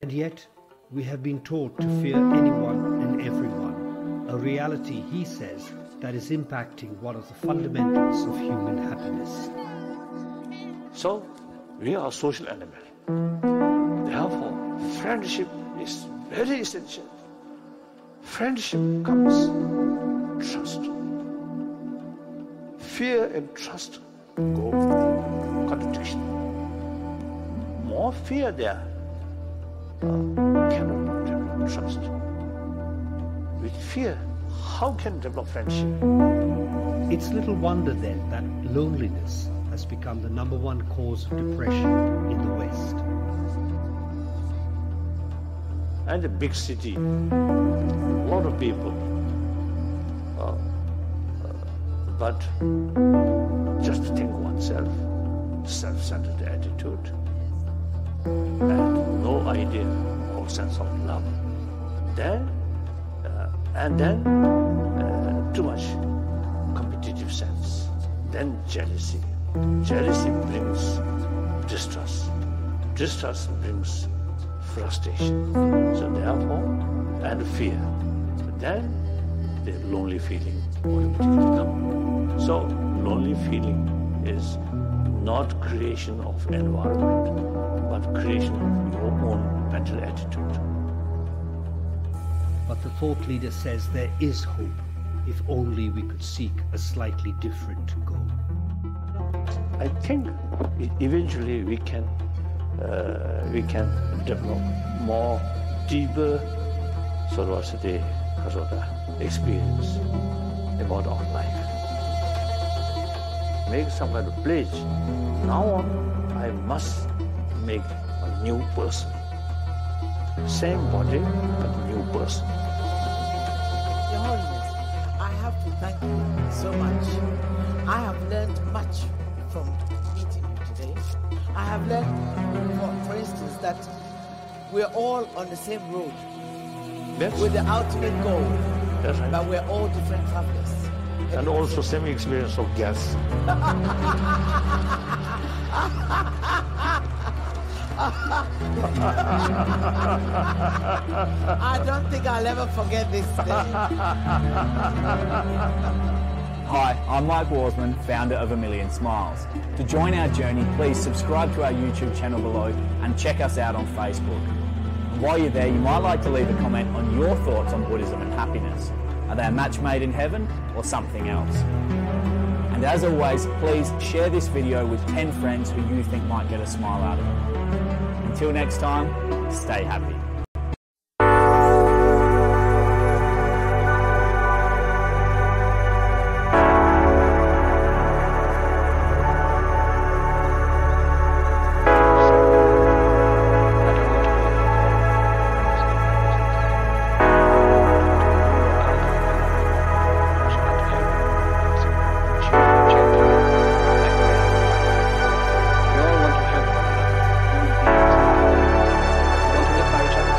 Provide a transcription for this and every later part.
And yet, we have been taught to fear anyone and everyone, a reality, he says, that is impacting one of the fundamentals of human happiness. So, we are a social animal. Therefore, friendship is very essential. Friendship comes trust. Fear and trust go contradiction. More fear there cannot develop trust. With fear, how can develop friendship? It's little wonder then that loneliness has become the #1 cause of depression in the West. And a big city, a lot of people, but just to think oneself, self-centered attitude, and no idea or sense of love. Then, too much competitive sense. Then jealousy. Jealousy brings distrust. Distrust brings frustration. So therefore, and fear. Then the lonely feeling automatically comes. So lonely feeling is not creation of environment, but creation of your own mental attitude. But the thought leader says there is hope, if only we could seek a slightly different goal. I think eventually we can develop more deeper experience about our life. Make some kind of pledge. Now on, I must make a new person. Same body, but new person. Your Holiness, I have to thank you so much. I have learned much from meeting you today. I have learned, for instance, that we're all on the same road. Yes. With the ultimate goal. That's right. But we're all different travelers. And also same experience of gas. I don't think I'll ever forget this day. Hi, I'm Mike Warsman, founder of A Million Smiles. To join our journey, please subscribe to our YouTube channel below and check us out on Facebook. And while you're there, you might like to leave a comment on your thoughts on Buddhism and happiness. Are they a match made in heaven or something else? And as always, please share this video with 10 friends who you think might get a smile out of it. Until next time, stay happy. We all want to help one another. We want to live by each other.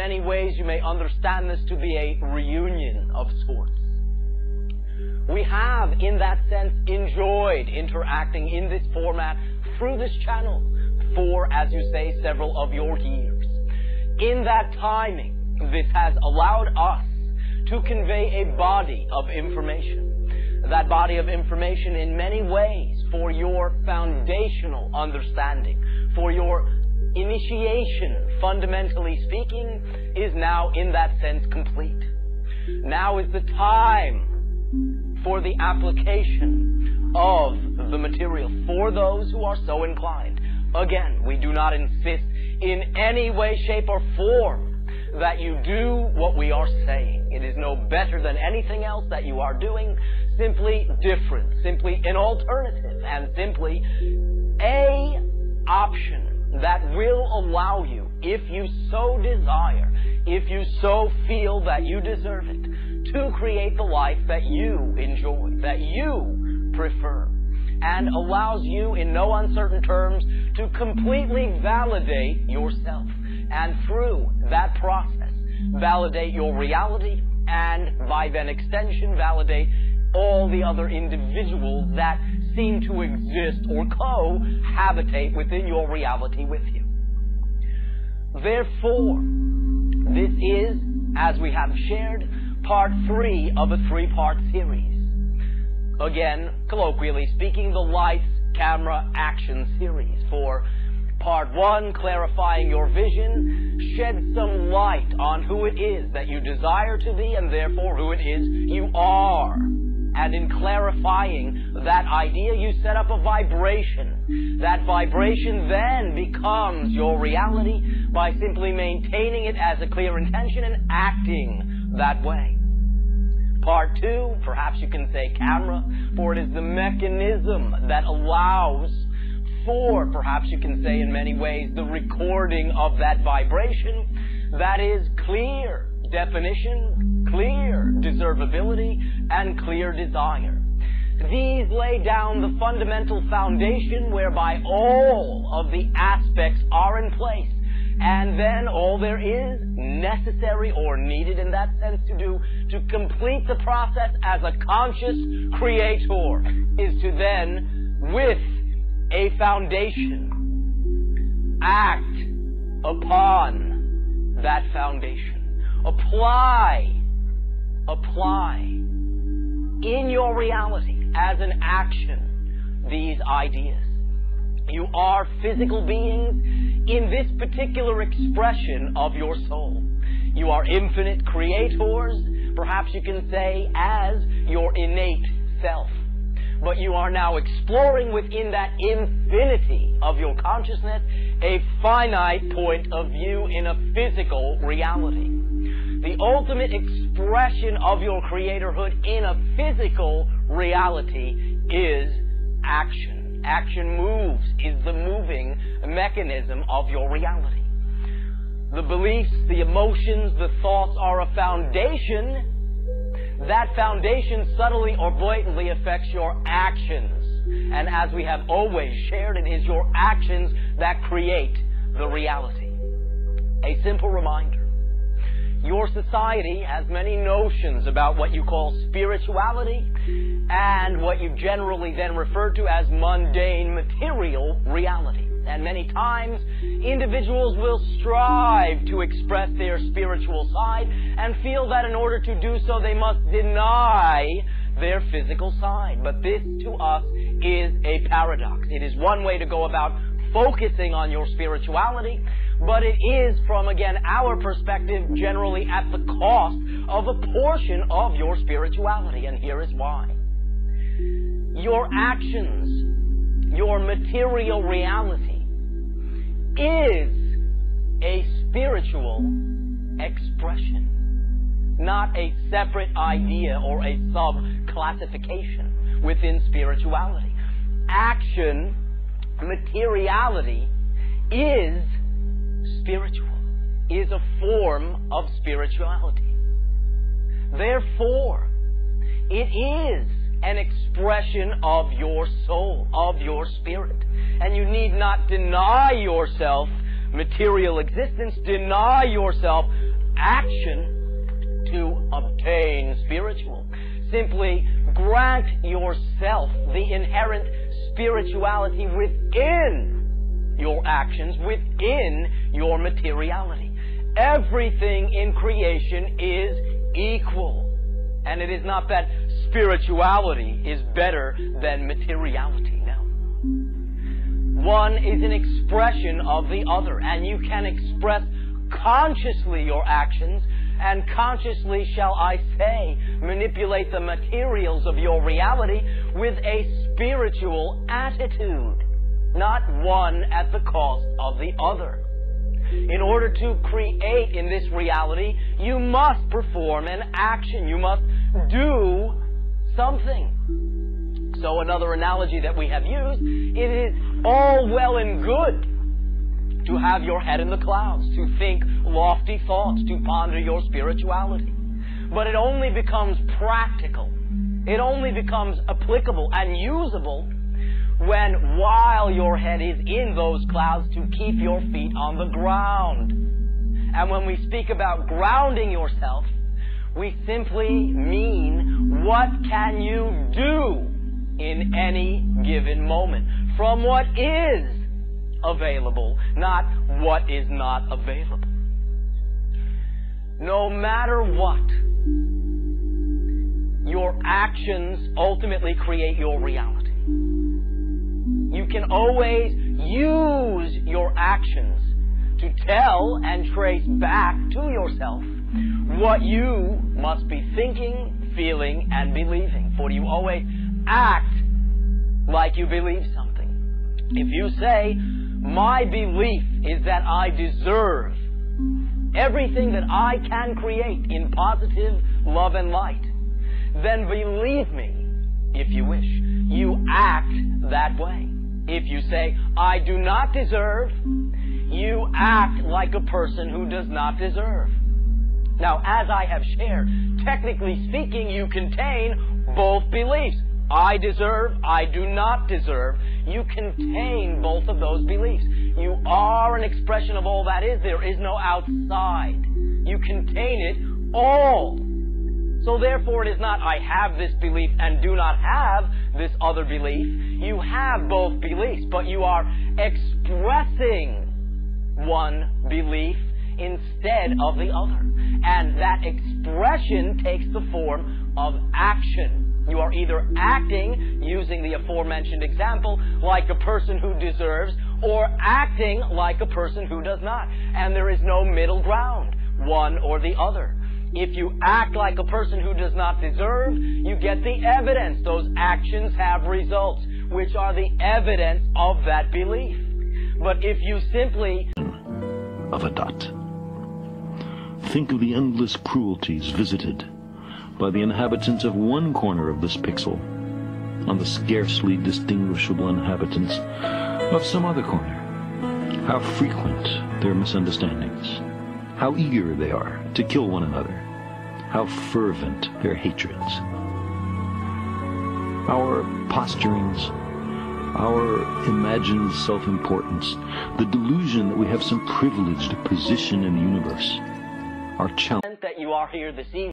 many ways you may understand this to be a reunion of sorts. We have, in that sense, enjoyed interacting in this format through this channel for, as you say, several of your years. In that timing, this has allowed us to convey a body of information. That body of information in many ways for your foundational understanding, for your initiation, fundamentally speaking, is now in that sense complete. Now is the time for the application of the material for those who are so inclined. Again, we do not insist in any way, shape, or form that you do what we are saying. It is no better than anything else that you are doing, simply different, simply an alternative, and simply a option that will allow you, if you so desire, if you so feel that you deserve it, to create the life that you enjoy, that you prefer, and allows you, in no uncertain terms, to completely validate yourself. And through that process, validate your reality, and by then extension, validate all the other individuals that seem to exist or cohabitate within your reality with you. Therefore, this is, as we have shared, part 3 of a 3-part series. Again, colloquially speaking, the Lights, Camera, Action series. For part 1, clarifying your vision, shed some light on who it is that you desire to be and therefore who it is you are. And in clarifying that idea, you set up a vibration. That vibration then becomes your reality by simply maintaining it as a clear intention and acting that way. Part 2, perhaps you can say camera, for it is the mechanism that allows for, perhaps you can say in many ways, the recording of that vibration that is clear definition, clear deservability, and clear desire. These lay down the fundamental foundation whereby all of the aspects are in place, and then all there is necessary or needed in that sense to do to complete the process as a conscious creator is to then, with a foundation, act upon that foundation. Apply in your reality as an action these ideas. You are physical beings in this particular expression of your soul. You are infinite creators, perhaps you can say, as your innate self. But you are now exploring within that infinity of your consciousness a finite point of view in a physical reality. The ultimate expression of your creatorhood in a physical reality is action. Action moves, is the moving mechanism of your reality. The beliefs, the emotions, the thoughts are a foundation. That foundation subtly or blatantly affects your actions. And as we have always shared, it is your actions that create the reality. A simple reminder. Your society has many notions about what you call spirituality and what you generally then refer to as mundane material reality. And many times, individuals will strive to express their spiritual side and feel that in order to do so, they must deny their physical side. But this, to us, is a paradox. It is one way to go about focusing on your spirituality, but it is, from, again, our perspective, generally at the cost of a portion of your spirituality. And here is why. Your actions, your material reality, is a spiritual expression, not a separate idea or a sub-classification within spirituality. Action, materiality, is spiritual, is a form of spirituality. Therefore, it is an expression of your soul, of your spirit. And you need not deny yourself material existence, deny yourself action to obtain spiritual. Simply grant yourself the inherent spirituality within your actions, within your materiality. Everything in creation is equal. And it is not that spirituality is better than materiality. No. One is an expression of the other, and you can express consciously your actions, and consciously, shall I say, manipulate the materials of your reality with a spiritual attitude, not one at the cost of the other. In order to create in this reality, you must perform an action. You must do something. So another analogy that we have used, it is all well and good to have your head in the clouds, to think lofty thoughts, to ponder your spirituality. But it only becomes practical. It only becomes applicable and usable when, while your head is in those clouds, to keep your feet on the ground. And when we speak about grounding yourself, we simply mean what can you do in any given moment from what is available, not what is not available. No matter what, your actions ultimately create your reality. You can always use your actions to tell and trace back to yourself what you must be thinking, feeling, and believing. For you always act like you believe something. If you say, my belief is that I deserve everything that I can create in positive love and light, then believe me, if you wish, you act that way. If you say, I do not deserve, you act like a person who does not deserve. Now, as I have shared, technically speaking, you contain both beliefs. I deserve, I do not deserve. You contain both of those beliefs. You are an expression of all that is. There is no outside. You contain it all. So therefore, it is not, I have this belief and do not have this other belief. You have both beliefs, but you are expressing one belief instead of the other. And that expression takes the form of action. You are either acting, using the aforementioned example, like a person who deserves, or acting like a person who does not. And there is no middle ground, one or the other. If you act like a person who does not deserve, you get the evidence. Those actions have results, which are the evidence of that belief. But if you simply... of a dot. Think of the endless cruelties visited by the inhabitants of one corner of this pixel on the scarcely distinguishable inhabitants of some other corner. How frequent their misunderstandings. How eager they are to kill one another. How fervent their hatreds. Our posturings, our imagined self-importance, the delusion that we have some privileged position in the universe, our challenge that you are here this evening